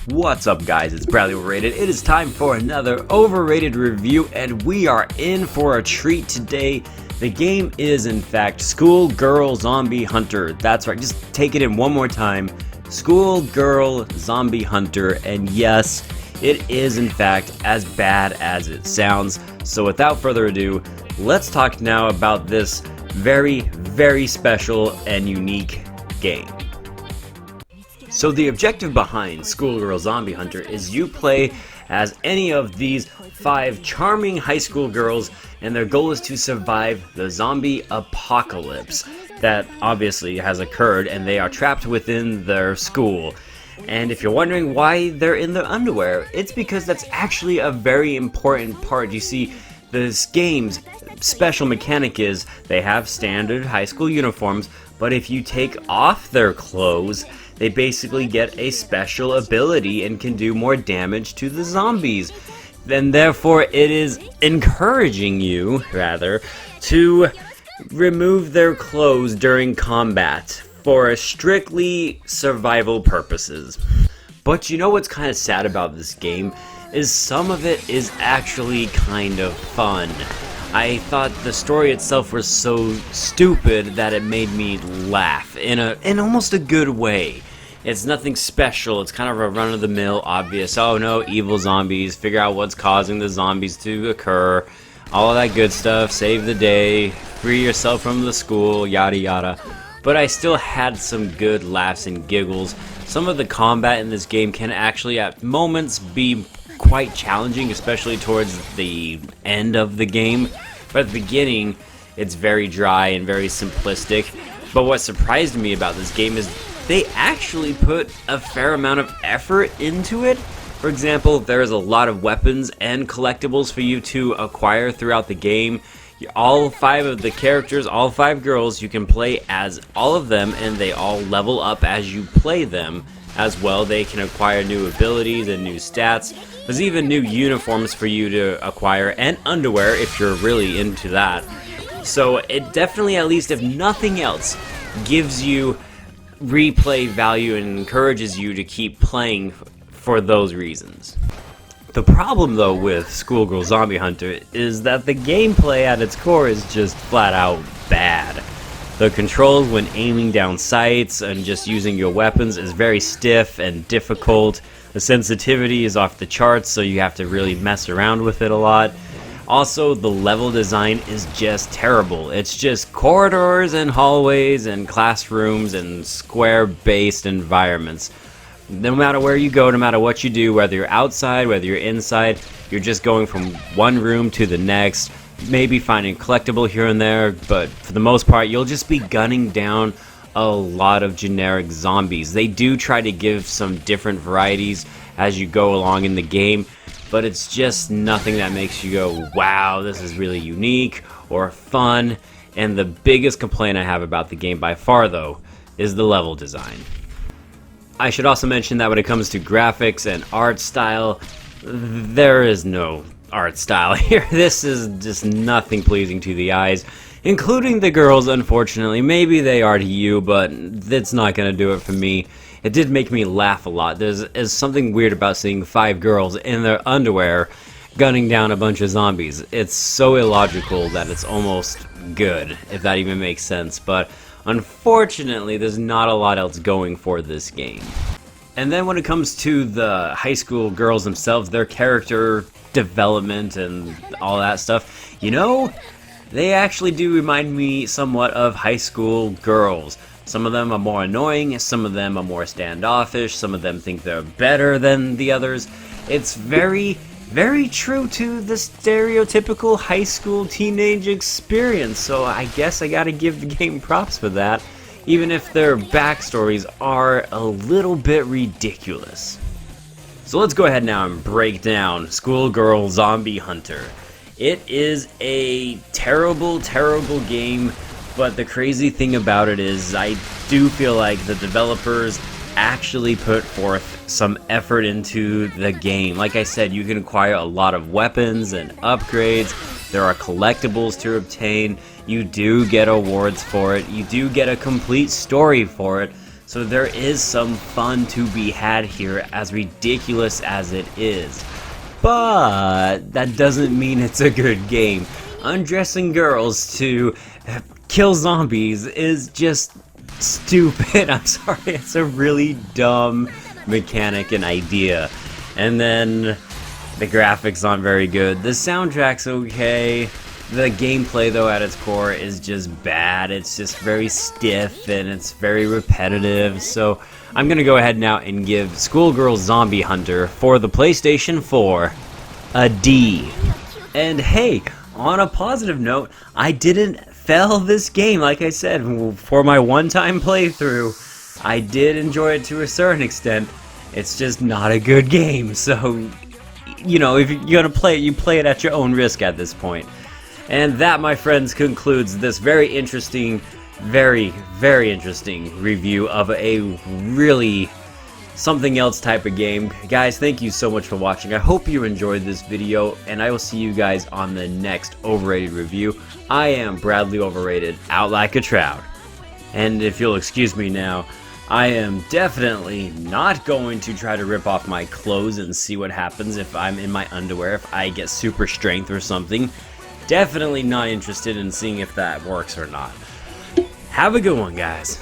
What's up, guys? It's Bradley Overrated. It is time for another Overrated review, and we are in for a treat today. The game is, in fact, Schoolgirl Zombie Hunter. That's right, just take it in one more time. Schoolgirl Zombie Hunter, and yes, it is, in fact, as bad as it sounds. So without further ado, let's talk now about this very, very special and unique game. So the objective behind Schoolgirl Zombie Hunter is you play as any of these 5 charming high school girls, and their goal is to survive the zombie apocalypse that obviously has occurred, and they are trapped within their school. And if you're wondering why they're in their underwear, it's because that's actually a very important part. You see, this game's special mechanic is they have standard high school uniforms, but if you take off their clothes, they basically get a special ability and can do more damage to the zombies. And therefore it is encouraging you, rather, to remove their clothes during combat for strictly survival purposes. But you know what's kind of sad about this game is some of it is actually kind of fun. I thought the story itself was so stupid that it made me laugh in almost a good way. It's nothing special, it's kind of a run-of-the-mill, obvious, oh no, evil zombies, figure out what's causing the zombies to occur, all of that good stuff, save the day, free yourself from the school, yada yada. But I still had some good laughs and giggles. Some of the combat in this game can actually at moments be quite challenging, especially towards the end of the game. But at the beginning, it's very dry and very simplistic. But what surprised me about this game is they actually put a fair amount of effort into it. For example, there's a lot of weapons and collectibles for you to acquire throughout the game. All 5 of the characters, all 5 girls, you can play as all of them, and they all level up as you play them. As well, they can acquire new abilities and new stats. There's even new uniforms for you to acquire, and underwear if you're really into that. So it definitely, at least if nothing else, gives you replay value and encourages you to keep playing for those reasons. The problem though with Schoolgirl Zombie Hunter is that the gameplay at its core is just flat out bad. The controls when aiming down sights and just using your weapons is very stiff and difficult. The sensitivity is off the charts, so you have to really mess around with it a lot. Also, the level design is just terrible. It's just corridors and hallways and classrooms and square-based environments. No matter where you go, no matter what you do, whether you're outside, whether you're inside, you're just going from one room to the next, maybe finding collectible here and there, but for the most part, you'll just be gunning down a lot of generic zombies. They do try to give some different varieties as you go along in the game, but it's just nothing that makes you go, wow, this is really unique or fun. And the biggest complaint I have about the game by far, though, is the level design. I should also mention that when it comes to graphics and art style, there is no art style here. This is just nothing pleasing to the eyes, including the girls, unfortunately. Maybe they are to you, but it's not going to do it for me. It did make me laugh a lot. There's something weird about seeing 5 girls in their underwear gunning down a bunch of zombies. It's so illogical that it's almost good, if that even makes sense. But unfortunately, there's not a lot else going for this game. And then when it comes to the high school girls themselves, their character development and all that stuff, you know, they actually do remind me somewhat of high school girls. Some of them are more annoying, some of them are more standoffish, some of them think they're better than the others. It's very, very true to the stereotypical high school teenage experience, so I guess I gotta give the game props for that, even if their backstories are a little bit ridiculous. So let's go ahead now and break down Schoolgirl Zombie Hunter. It is a terrible, terrible game, but the crazy thing about it is I do feel like the developers actually put forth some effort into the game. Like I said, you can acquire a lot of weapons and upgrades. There are collectibles to obtain. You do get awards for it. You do get a complete story for it. So there is some fun to be had here, as ridiculous as it is. But that doesn't mean it's a good game. Undressing girls to kill zombies is just stupid. I'm sorry, it's a really dumb mechanic and idea. And then the graphics aren't very good. The soundtrack's okay. The gameplay, though, at its core is just bad. It's just very stiff and it's very repetitive. So I'm gonna go ahead now and give Schoolgirl Zombie Hunter for the PlayStation 4 a D. And hey, on a positive note, I didn't fail this game. Like I said, for my one-time playthrough, I did enjoy it to a certain extent. It's just not a good game. So, you know, if you're gonna play it, you play it at your own risk at this point. And that, my friends, concludes this very interesting, very interesting review of a really something else type of game. Guys, thank you so much for watching. I hope you enjoyed this video, and I will see you guys on the next Overrated review. I am Bradley Overrated, out like a trout. And if you'll excuse me now, I am definitely not going to try to rip off my clothes and see what happens if I'm in my underwear, if I get super strength or something. Definitely not interested in seeing if that works or not. Have a good one, guys.